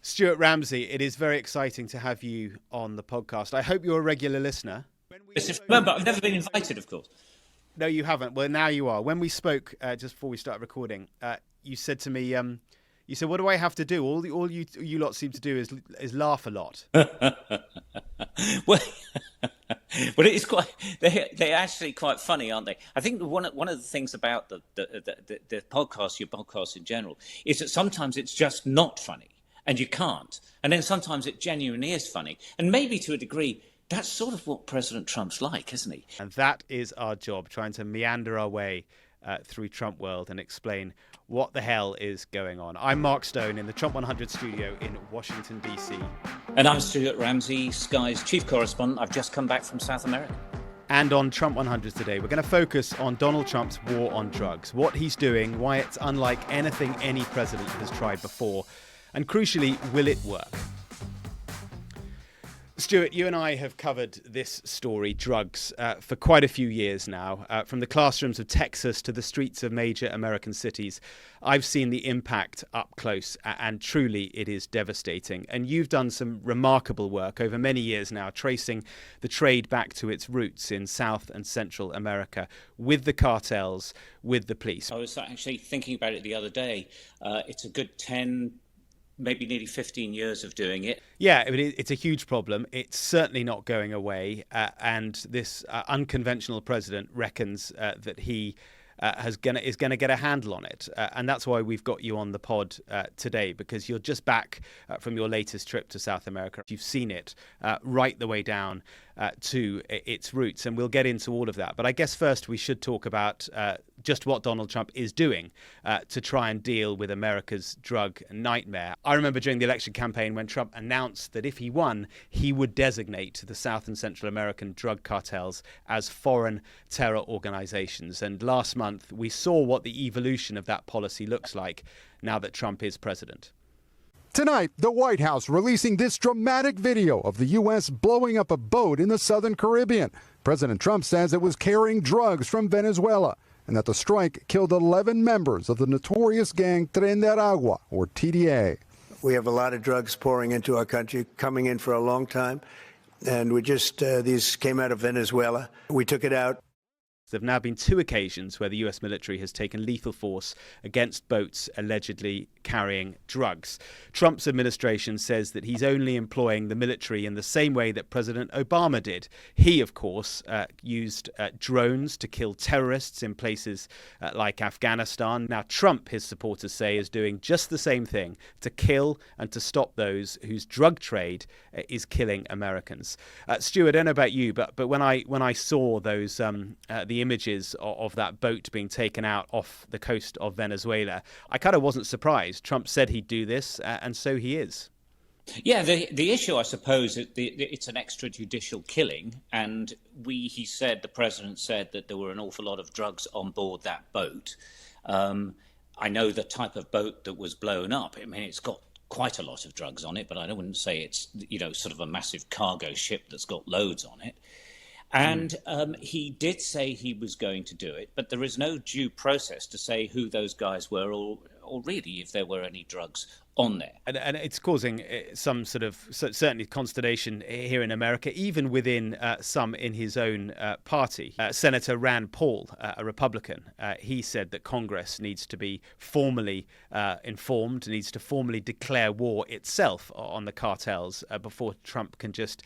Stuart Ramsey, it is very exciting to have you on the podcast. I hope you're a regular listener. Remember, I've never been invited, of course. No, you haven't. Well, now you are. When we spoke just before we started recording, you said to me, you said, "What do I have to do? All you lot seem to do is laugh a lot." Well, it's quite. They're actually quite funny, aren't they? I think one of the things about the podcast, your podcast in general, is that sometimes it's just not funny, and you can't, and then sometimes it genuinely is funny, and maybe to a degree. That's sort of what President Trump's like, isn't he? And that is our job, trying to meander our way through Trump world and explain what the hell is going on. I'm Mark Stone in the Trump 100 studio in Washington, D.C. And I'm Stuart Ramsey, Sky's chief correspondent. I've just come back from South America. And on Trump 100 today, we're going to focus on Donald Trump's war on drugs, what he's doing, why it's unlike anything any president has tried before, and crucially, will it work? Stuart, you and I have covered this story, drugs, for quite a few years now. From the classrooms of Texas to the streets of major American cities, I've seen the impact up close, and truly it is devastating. And you've done some remarkable work over many years now, tracing the trade back to its roots in South and Central America, with the cartels, with the police. I was actually thinking about it the other day. It's a good 10, maybe nearly 15 years of doing it. Yeah, it's a huge problem. It's certainly not going away. And this unconventional president reckons that he is going to get a handle on it. And that's why we've got you on the pod today, because you're just back from your latest trip to South America. You've seen it right the way down to its roots. And we'll get into all of that. But I guess first we should talk about just what Donald Trump is doing to try and deal with America's drug nightmare. I remember during the election campaign when Trump announced that if he won, he would designate the South and Central American drug cartels as foreign terror organizations. And last month, we saw what the evolution of that policy looks like now that Trump is president. Tonight, the White House releasing this dramatic video of the U.S. blowing up a boat in the southern Caribbean. President Trump says it was carrying drugs from Venezuela, and that the strike killed 11 members of the notorious gang Tren de Aragua, or TDA. We have a lot of drugs pouring into our country, coming in for a long time, and these came out of Venezuela. We took it out. There have now been two occasions where the US military has taken lethal force against boats allegedly carrying drugs. Trump's administration says that he's only employing the military in the same way that President Obama did. He, of course, used drones to kill terrorists in places like Afghanistan. Now, Trump, his supporters say, is doing just the same thing to kill and to stop those whose drug trade is killing Americans. Stuart, I don't know about you, but when I saw those the images of that boat being taken out off the coast of Venezuela, I kind of wasn't surprised. Trump said he'd do this, and so he is. Yeah, the issue, I suppose, it's an extrajudicial killing, and the president said that there were an awful lot of drugs on board that boat. I know the type of boat that was blown up. I mean, it's got quite a lot of drugs on it, but I wouldn't say it's, sort of a massive cargo ship that's got loads on it. And he did say he was going to do it, but there is no due process to say who those guys were or really if there were any drugs on there. And it's causing some sort of certainly consternation here in America, even within some in his own party. Senator Rand Paul, a Republican, he said that Congress needs to be formally informed, needs to formally declare war itself on the cartels before Trump can just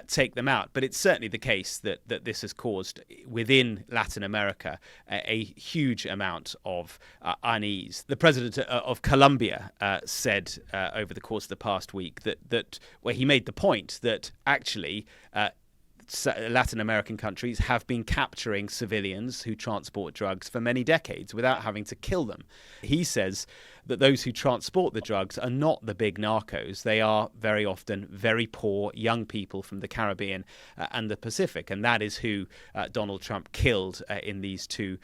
take them out. But it's certainly the case that this has caused within Latin America a huge amount of unease. The president of Colombia said over the course of the past week that where he made the point that actually Latin American countries have been capturing civilians who transport drugs for many decades without having to kill them. He says that those who transport the drugs are not the big narcos. They are very often very poor young people from the Caribbean and the Pacific. And that is who Donald Trump killed in these two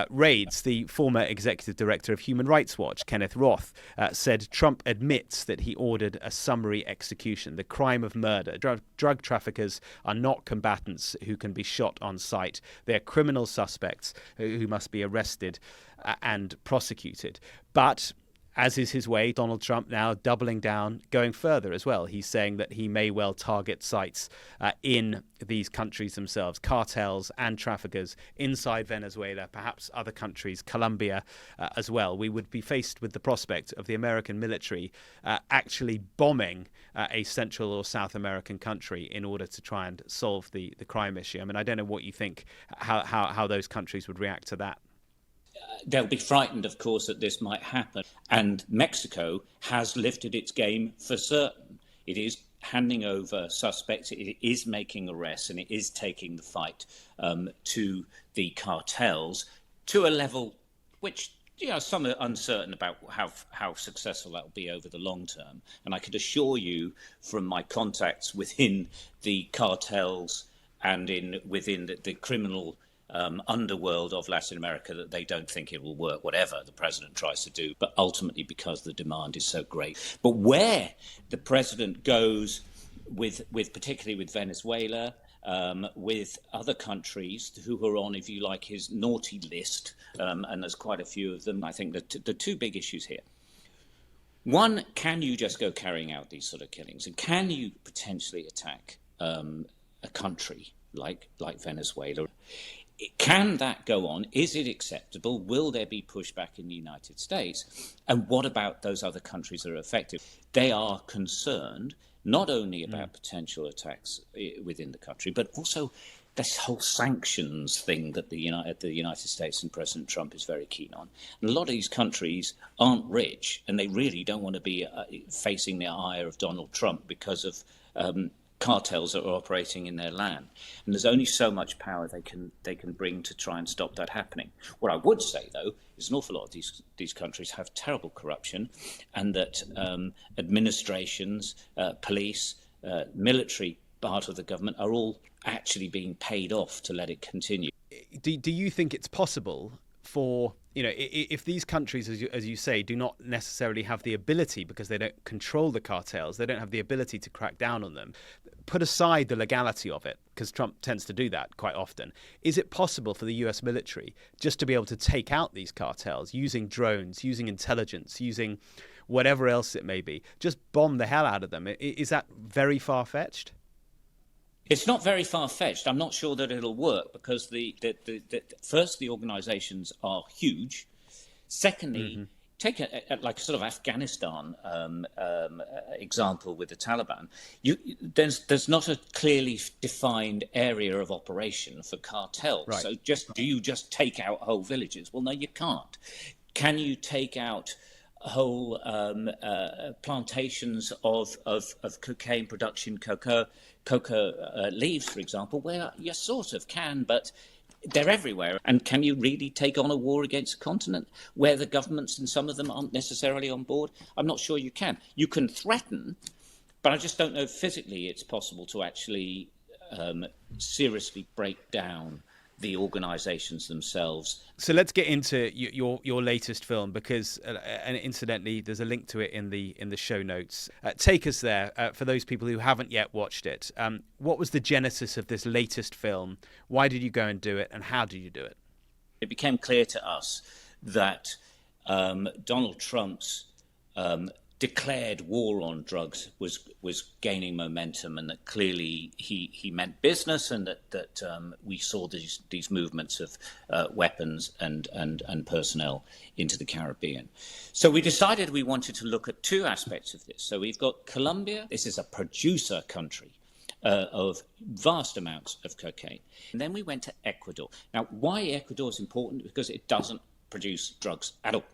raids. The former executive director of Human Rights Watch, Kenneth Roth, said Trump admits that he ordered a summary execution, the crime of murder. Drug traffickers are not combatants who can be shot on sight. They're criminal suspects who must be arrested and prosecuted. But As is his way, Donald Trump now doubling down, going further as well. He's saying that he may well target sites in these countries themselves, cartels and traffickers inside Venezuela, perhaps other countries, Colombia as well. We would be faced with the prospect of the American military actually bombing a Central or South American country in order to try and solve the crime issue. I mean, I don't know what you think, how those countries would react to that. They'll be frightened, of course, that this might happen. And Mexico has lifted its game for certain. It is handing over suspects, it is making arrests, and it is taking the fight to the cartels to a level which, some are uncertain about how successful that will be over the long term. And I could assure you from my contacts within the cartels and within the criminal underworld of Latin America that they don't think it will work, whatever the president tries to do, but ultimately because the demand is so great. But where the president goes particularly with Venezuela, with other countries who are on, if you like, his naughty list, and there's quite a few of them, I think the two big issues here. One, can you just go carrying out these sort of killings? And can you potentially attack a country like Venezuela? Can that go on? Is it acceptable? Will there be pushback in the United States? And what about those other countries that are affected? They are concerned not only about potential attacks within the country, but also this whole sanctions thing that the United States and President Trump is very keen on. And a lot of these countries aren't rich, and they really don't want to be facing the ire of Donald Trump because of cartels that are operating in their land. And there's only so much power they can bring to try and stop that happening. What I would say, though, is an awful lot of these countries have terrible corruption, and that administrations, police, military part of the government are all actually being paid off to let it continue. Do you think it's possible for, if these countries, as you say, do not necessarily have the ability, because they don't control the cartels, they don't have the ability to crack down on them, put aside the legality of it, because Trump tends to do that quite often, is it possible for the US military just to be able to take out these cartels using drones, using intelligence, using whatever else it may be, just bomb the hell out of them? Is that very far-fetched? It's not very far-fetched. I'm not sure that it'll work because first, the organizations are huge. Secondly, take like a sort of Afghanistan example with the Taliban. There's not a clearly defined area of operation for cartels. Right. So do you just take out whole villages? Well, no, you can't. Can you take out whole plantations of cocaine production, coca leaves, for example, where you sort of can, but they're everywhere. And can you really take on a war against a continent where the governments in some of them aren't necessarily on board? I'm not sure you can. You can threaten, but I just don't know if physically it's possible to actually seriously break down the organizations themselves. So let's get into your latest film, because and incidentally there's a link to it in the show notes. Take us there for those people who haven't yet watched it. What was the genesis of this latest film? Why did you go and do it, and how did you do it? It became clear to us that Donald Trump's declared war on drugs was gaining momentum, and that clearly he meant business, and that we saw these movements of weapons and personnel into the Caribbean. So we decided we wanted to look at two aspects of this. So we've got Colombia. This is a producer country of vast amounts of cocaine. And then we went to Ecuador. Now, why Ecuador is important? Because it doesn't produce drugs at all.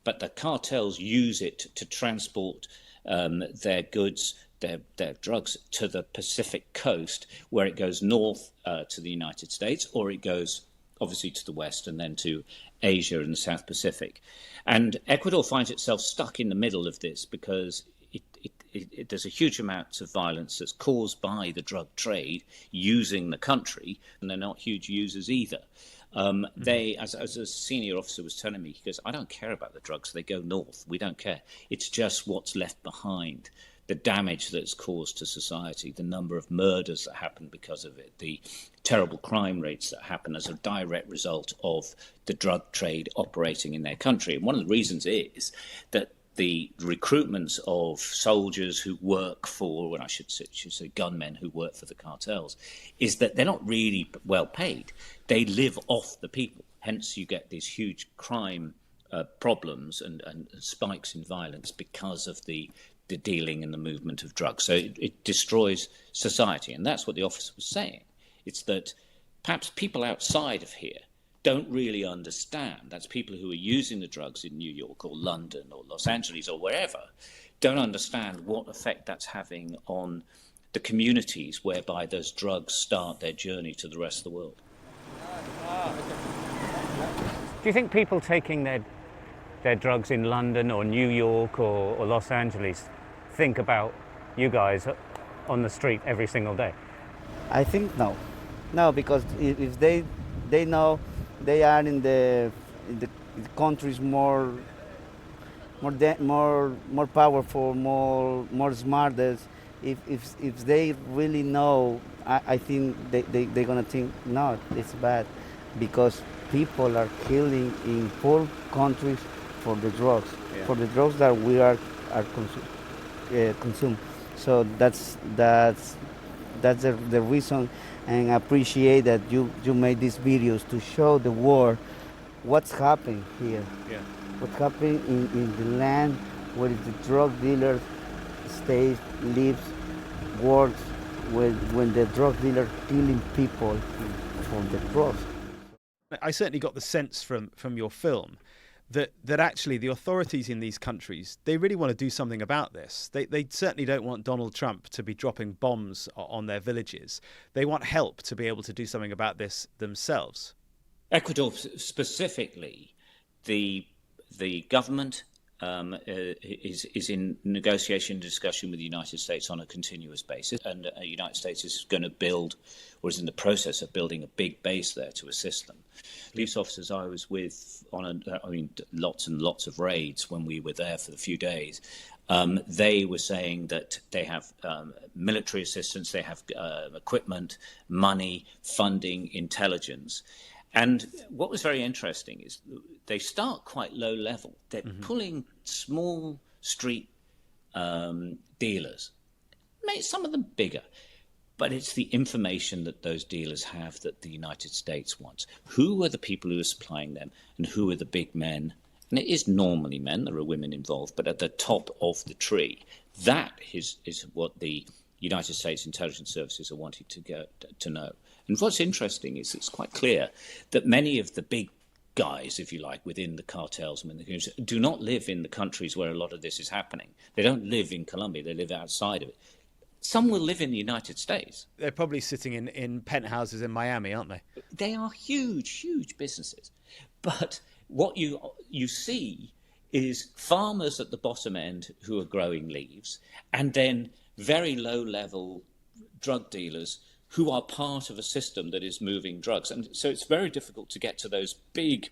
But the cartels use it to transport their goods, their drugs, to the Pacific coast, where it goes north to the United States, or it goes obviously to the west and then to Asia and the South Pacific. And Ecuador finds itself stuck in the middle of this because there's a huge amount of violence that's caused by the drug trade using the country, and they're not huge users either. They, as a senior officer was telling me, he goes, I don't care about the drugs. They go north. We don't care. It's just what's left behind the damage that's caused to society, the number of murders that happen because of it, the terrible crime rates that happen as a direct result of the drug trade operating in their country. And one of the reasons is that the recruitments of soldiers who work for, well, I should say gunmen who work for the cartels, is that they're not really well paid. They live off the people. Hence, you get these huge crime problems and spikes in violence because of the dealing and the movement of drugs. So it destroys society. And that's what the officer was saying. It's that perhaps people outside of here don't really understand. That's people who are using the drugs in New York or London or Los Angeles or wherever, don't understand what effect that's having on the communities whereby those drugs start their journey to the rest of the world. Do you think people taking their drugs in London or New York or Los Angeles think about you guys on the street every single day? I think no, because if they know they are in the countries more powerful, more smarter. If they really know, I think they're gonna think no, it's bad, because people are killing in poor countries for the drugs, for the drugs that we are consume. So that's the reason, and I appreciate that you made these videos to show the world what's happening here. Yeah. What's happening in the land where the drug dealer stays, lives, works, when the drug dealer killing people for the drugs. I certainly got the sense from your film that actually the authorities in these countries, they really want to do something about this. They certainly don't want Donald Trump to be dropping bombs on their villages. They want help to be able to do something about this themselves. Ecuador specifically, the government is in negotiation and discussion with the United States on a continuous basis, and the United States is going to build, or is in the process of building, a big base there to assist them. Police officers I was with on lots and lots of raids when we were there for a few days, they were saying that they have military assistance, they have equipment, money, funding, intelligence. And what was very interesting is they start quite low level. They're pulling small street dealers, some of them bigger, but it's the information that those dealers have that the United States wants. Who are the people who are supplying them, and who are the big men? And it is normally men, there are women involved, but at the top of the tree. That is what the United States intelligence services are wanting to know. And what's interesting is it's quite clear that many of the big guys, if you like, within the cartels and the communities, do not live in the countries where a lot of this is happening. They don't live in Colombia, they live outside of it. Some will live in the United States. They're probably sitting in penthouses in Miami, aren't they? They are huge, huge businesses. But what you see is farmers at the bottom end who are growing leaves, and then very low-level drug dealers who are part of a system that is moving drugs. And so it's very difficult to get to those big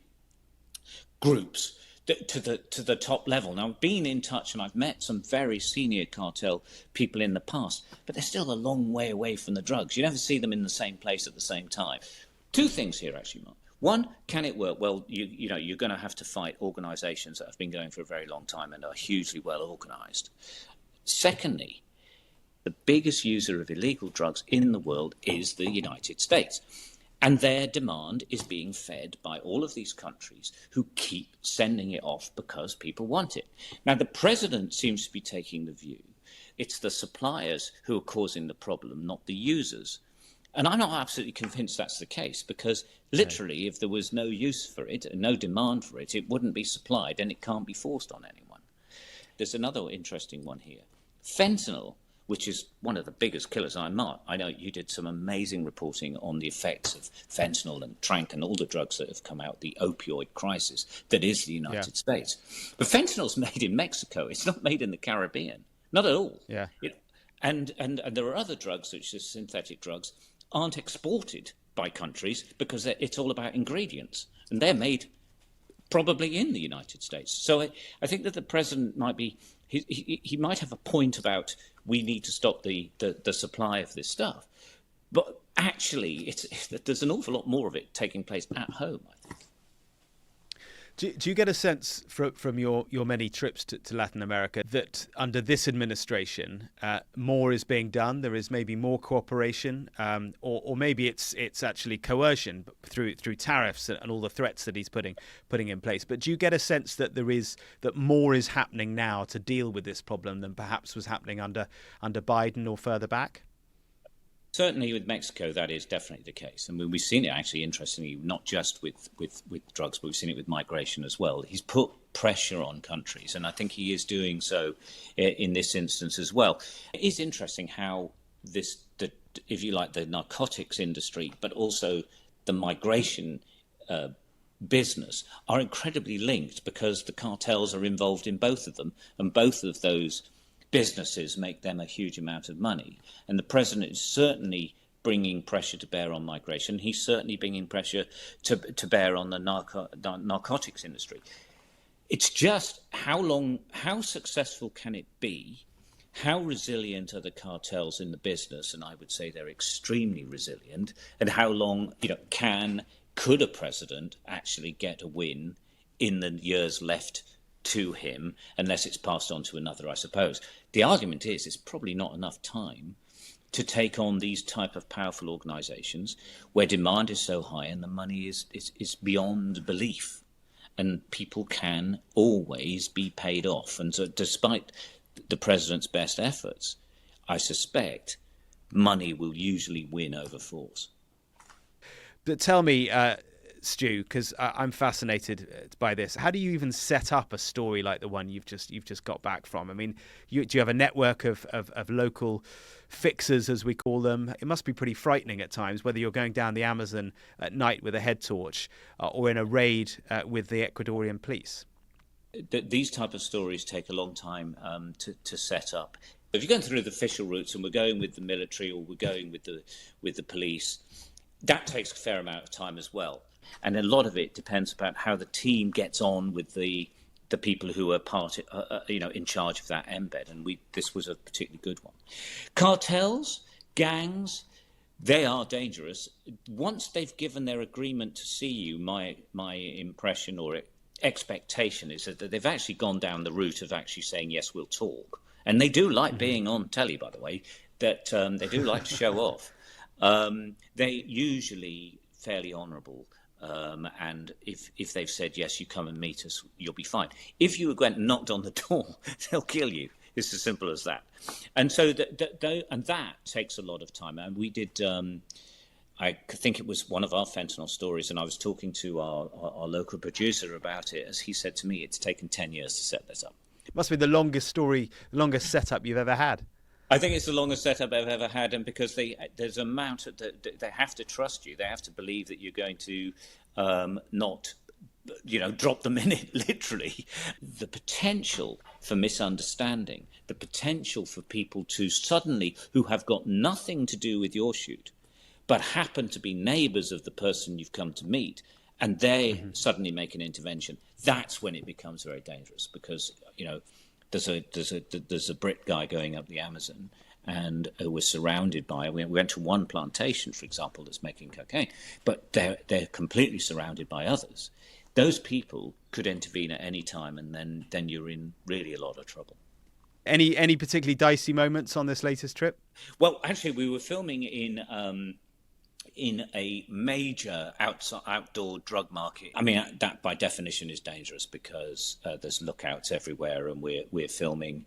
groups to the top level. Now, I've been in touch and I've met some very senior cartel people in the past, but they're still a long way away from the drugs. You never see them in the same place at the same time. Two things here, actually, Mark. One, can it work? Well, you're going to have to fight organisations that have been going for a very long time and are hugely well organised. Secondly, the biggest user of illegal drugs in the world is the United States. And their demand is being fed by all of these countries who keep sending it off because people want it. Now, the president seems to be taking the view it's the suppliers who are causing the problem, not the users. And I'm not absolutely convinced that's the case, because literally, if there was no use for it and no demand for it, it wouldn't be supplied and it can't be forced on anyone. There's another interesting one here. Fentanyl, which is one of the biggest killers. I know you did some amazing reporting on the effects of fentanyl and tranq and all the drugs that have come out, the opioid crisis that is the United States. But fentanyl's made in Mexico. It's not made in the Caribbean. Not at all. Yeah. And there are other drugs, which are synthetic drugs, aren't exported by countries because it's all about ingredients. And they're made probably in the United States. So I think that the president might be he might have a point about we need to stop the supply of this stuff, but actually, there's an awful lot more of it taking place at home, I think. Do you get a sense from your many trips to Latin America that under this administration more is being done? There is maybe more cooperation, or maybe it's actually coercion through tariffs and all the threats that he's putting in place. But do you get a sense that that more is happening now to deal with this problem than perhaps was happening under Biden or further back? Certainly with Mexico, that is definitely the case. I mean, we've seen it actually, interestingly, not just with drugs, but we've seen it with migration as well. He's put pressure on countries, and I think he is doing so in this instance as well. It is interesting how if you like, the narcotics industry, but also the migration business are incredibly linked, because the cartels are involved in both of them, and both of those businesses make them a huge amount of money. And the president is certainly bringing pressure to bear on migration. He's certainly bringing pressure to bear on the narcotics industry. It's just how successful can it be? How resilient are the cartels in the business? And I would say they're extremely resilient. And how long, could a president actually get a win in the years left to him, unless it's passed on to another, I suppose. The argument is it's probably not enough time to take on these type of powerful organizations where demand is so high and the money is beyond belief, and people can always be paid off. And so despite the president's best efforts, I suspect money will usually win over force. But tell me, Stu, because I'm fascinated by this. How do you even set up a story like the one you've just got back from? I mean, do you have a network of local fixers, as we call them? It must be pretty frightening at times, whether you're going down the Amazon at night with a head torch or in a raid with the Ecuadorian police. These type of stories take a long time to set up. If you're going through the official routes and we're going with the military or we're going with the police, that takes a fair amount of time as well. And a lot of it depends about how the team gets on with the people who are in charge of that embed. And this was a particularly good one. Cartels, gangs, they are dangerous. Once they've given their agreement to see you, my impression or expectation is that they've actually gone down the route of actually saying, yes, we'll talk. And they do like being on telly, by the way, that they do like to show off. They're usually fairly honourable. And if they've said, yes, you come and meet us, you'll be fine. If you went and knocked on the door, they'll kill you. It's as simple as that. And so that takes a lot of time. And we did, I think it was one of our fentanyl stories, and I was talking to our local producer about it, as he said to me, it's taken 10 years to set this up. It must be the longest setup you've ever had. I think it's the longest setup I've ever had, and because there's an amount they have to trust you. They have to believe that you're going to not, drop them in it literally. The potential for misunderstanding, the potential for people to suddenly, who have got nothing to do with your shoot, but happen to be neighbours of the person you've come to meet, and they suddenly make an intervention. That's when it becomes very dangerous, because There's a Brit guy going up the Amazon, and we're surrounded by. We went to one plantation, for example, that's making cocaine, but they're completely surrounded by others. Those people could intervene at any time, and then you're in really a lot of trouble. Any particularly dicey moments on this latest trip? Well, actually, we were filming in a major outdoor drug market. I mean, that by definition is dangerous, because there's lookouts everywhere, and we're filming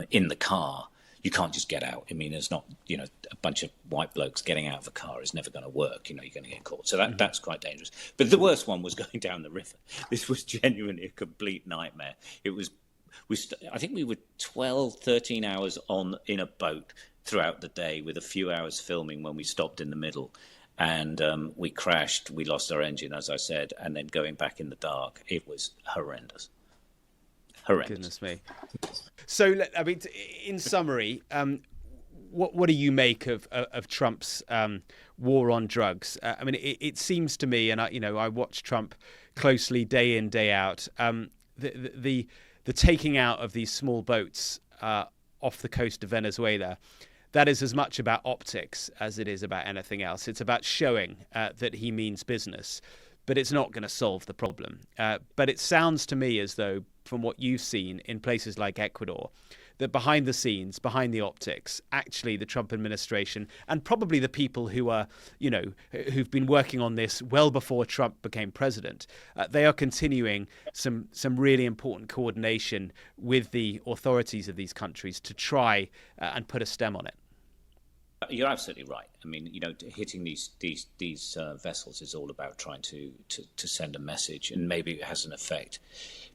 in the car. You can't just get out. I mean, there's not, a bunch of white blokes getting out of a car is never going to work. You're going to get caught. So that's quite dangerous. But the worst one was going down the river. This was genuinely a complete nightmare. It was, I think we were 12, 13 hours in a boat throughout the day, with a few hours filming when we stopped in the middle, and we crashed. We lost our engine, as I said, and then going back in the dark, it was horrendous. Goodness me. So, I mean, in summary, what do you make of Trump's war on drugs? I mean, it seems to me, and I watch Trump closely day in, day out. the taking out of these small boats off the coast of Venezuela, that is as much about optics as it is about anything else. It's about showing that he means business, but it's not going to solve the problem. But it sounds to me as though, from what you've seen in places like Ecuador, that behind the scenes, behind the optics, actually the Trump administration and probably the people who are, who've been working on this well before Trump became president, they are continuing some really important coordination with the authorities of these countries to try and put a stem on it. You're absolutely right. I mean, hitting these vessels is all about trying to send a message, and maybe it has an effect.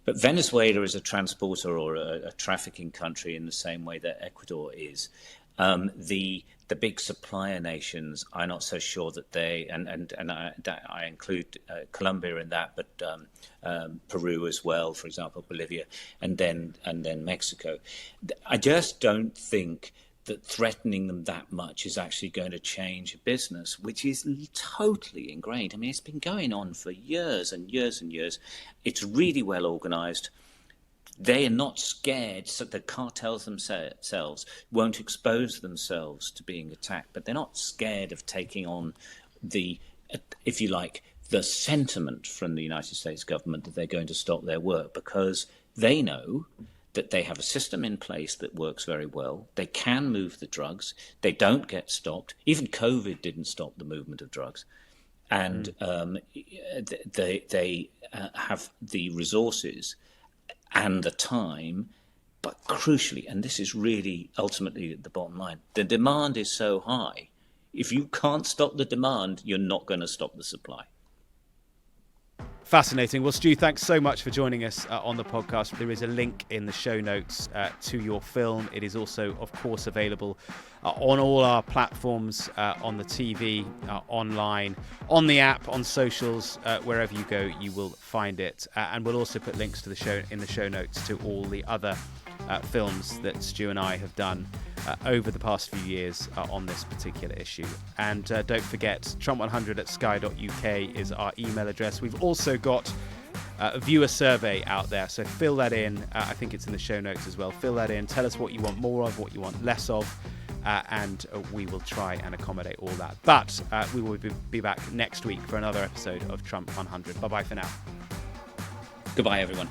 But Venezuela is a transporter or a trafficking country in the same way that Ecuador is. The big supplier nations, I'm not so sure that they, and I include Colombia in that, but Peru as well, for example, Bolivia, and then Mexico. I just don't think that threatening them that much is actually going to change a business, which is totally ingrained. I mean, it's been going on for years and years and years. It's really well organized. They are not scared, so the cartels themselves won't expose themselves to being attacked, but they're not scared of taking on the, if you like, the sentiment from the United States government that they're going to stop their work, because they know that they have a system in place that works very well. They can move the drugs. They don't get stopped. Even COVID didn't stop the movement of drugs. And they have the resources and the time, but crucially, and this is really ultimately the bottom line, the demand is so high. If you can't stop the demand, you're not going to stop the supply. Fascinating. Well, Stu, thanks so much for joining us on the podcast. There is a link in the show notes to your film. It is also, of course, available on all our platforms, on the TV, online, on the app, on socials, wherever you go, you will find it. And we'll also put links to the show in the show notes to all the other films that Stu and I have done over the past few years on this particular issue. And don't forget, trump100@sky.uk is our email address. We've also got a viewer survey out there, so fill that in. I think it's in the show notes as well. Fill that in. Tell us what you want more of, what you want less of, and we will try and accommodate all that. But we will be back next week for another episode of Trump 100. Bye-bye for now. Goodbye, everyone.